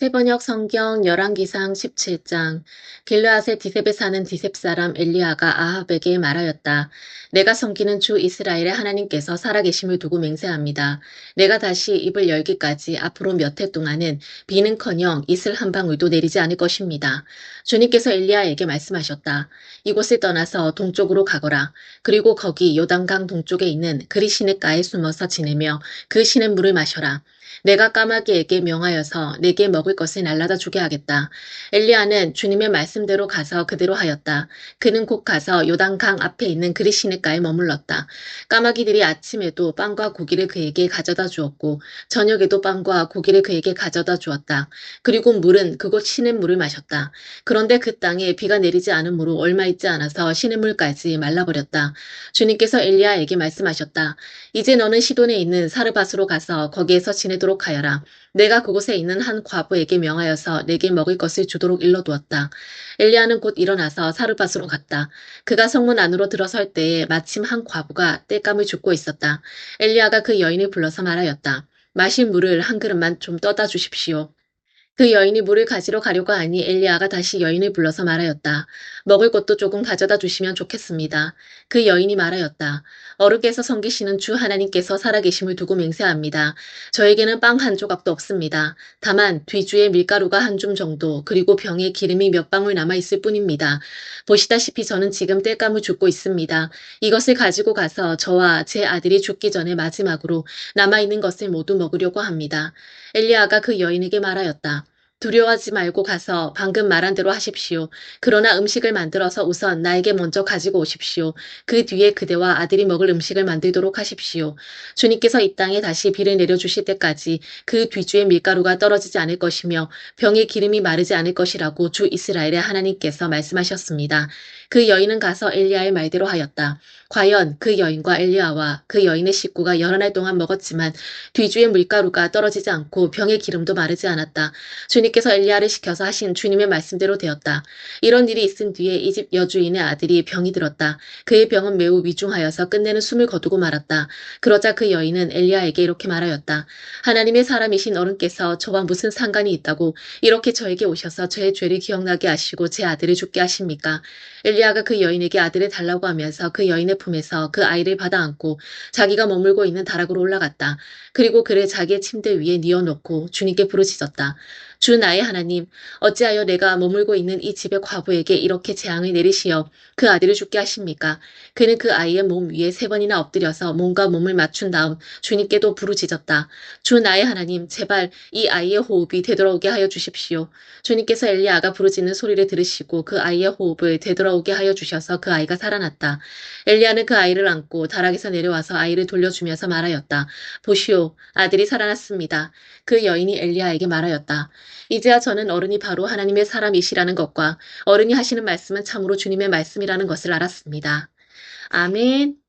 세번역 성경 열왕기상 17장. 길르앗의 디셉에 사는 디셉 사람 엘리야가 아합에게 말하였다. 내가 섬기는 주 이스라엘의 하나님께서 살아계심을 두고 맹세합니다. 내가 다시 입을 열기까지 앞으로 몇 해 동안은 비는커녕 이슬 한 방울도 내리지 않을 것입니다. 주님께서 엘리야에게 말씀하셨다. 이곳을 떠나서 동쪽으로 가거라. 그리고 거기 요단강 동쪽에 있는 그리 시냇가에 숨어서 지내며 그 시냇물을 마셔라. 내가 까마귀에게 명하여서 내게 먹을 것을 날라다 주게 하겠다. 엘리야는 주님의 말씀대로 가서 그대로 하였다. 그는 곧 가서 요단강 앞에 있는 그리 시냇가에 머물렀다. 까마귀들이 아침에도 빵과 고기를 그에게 가져다 주었고 저녁에도 빵과 고기를 그에게 가져다 주었다. 그리고 물은 그곳 시냇물을 마셨다. 그런데 그 땅에 비가 내리지 않으므로 얼마 있지 않아서 시냇물까지 말라버렸다. 주님께서 엘리야에게 말씀하셨다. 이제 너는 시돈에 있는 사르밧으로 가서 거기에서 지내도록 하여라. 내가 그곳에 있는 한 과부에게 명하여서 내게 먹을 것을 주도록 일러두었다. 엘리야는 곧 일어나서 사르밧으로 갔다. 그가 성문 안으로 들어설 때에 마침 한 과부가 땔감을 줍고 있었다. 엘리야가 그 여인을 불러서 말하였다. 마실 물을 한 그릇만 좀 떠다 주십시오. 그 여인이 물을 가지러 가려고 하니 엘리야가 다시 여인을 불러서 말하였다. 먹을 것도 조금 가져다 주시면 좋겠습니다. 그 여인이 말하였다. 어르께서 섬기시는 주 하나님께서 살아계심을 두고 맹세합니다. 저에게는 빵 한 조각도 없습니다. 다만 뒤주에 밀가루가 한 줌 정도 그리고 병에 기름이 몇 방울 남아있을 뿐입니다. 보시다시피 저는 지금 땔감을 줍고 있습니다. 이것을 가지고 가서 저와 제 아들이 죽기 전에 마지막으로 남아있는 것을 모두 먹으려고 합니다. 엘리야가 그 여인에게 말하였다. 두려워하지 말고 가서 방금 말한 대로 하십시오. 그러나 음식을 만들어서 우선 나에게 먼저 가지고 오십시오. 그 뒤에 그대와 아들이 먹을 음식을 만들도록 하십시오. 주님께서 이 땅에 다시 비를 내려주실 때까지 그 뒤주에 밀가루가 떨어지지 않을 것이며 병에 기름이 마르지 않을 것이라고 주 이스라엘의 하나님께서 말씀하셨습니다. 그 여인은 가서 엘리야의 말대로 하였다. 과연 그 여인과 엘리야와 그 여인의 식구가 여러 날 동안 먹었지만 뒤주에 밀가루가 떨어지지 않고 병의 기름도 마르지 않았다. 주님께서 엘리야를 시켜서 하신 주님의 말씀대로 되었다. 이런 일이 있은 뒤에 이 집 여주인의 아들이 병이 들었다. 그의 병은 매우 위중하여서 끝내는 숨을 거두고 말았다. 그러자 그 여인은 엘리야에게 이렇게 말하였다. 하나님의 사람이신 어른께서 저와 무슨 상관이 있다고 이렇게 저에게 오셔서 저의 죄를 기억나게 하시고 제 아들을 죽게 하십니까? 엘리야가 그 여인에게 아들을 달라고 하면서 그 여인의 품에서 그 아이를 받아 안고 자기가 머물고 있는 다락으로 올라갔다. 그리고 그를 자기의 침대 위에 뉘어놓고 주님께 부르짖었다. 주 나의 하나님, 어찌하여 내가 머물고 있는 이 집의 과부에게 이렇게 재앙을 내리시어 그 아들을 죽게 하십니까? 그는 그 아이의 몸 위에 3번이나 엎드려서 몸과 몸을 맞춘 다음 주님께도 부르짖었다. 주 나의 하나님, 제발 이 아이의 호흡이 되돌아오게 하여 주십시오. 주님께서 엘리야가 부르짖는 소리를 들으시고 그 아이의 호흡을 되돌아오게 하여 주셔서 그 아이가 살아났다. 엘리야는 그 아이를 안고 다락에서 내려와서 아이를 돌려주면서 말하였다. 보시오, 아들이 살아났습니다. 그 여인이 엘리야에게 말하였다. 이제야 저는 어른이 바로 하나님의 사람이시라는 것과 어른이 하시는 말씀은 참으로 주님의 말씀이라는 것을 알았습니다. 아멘.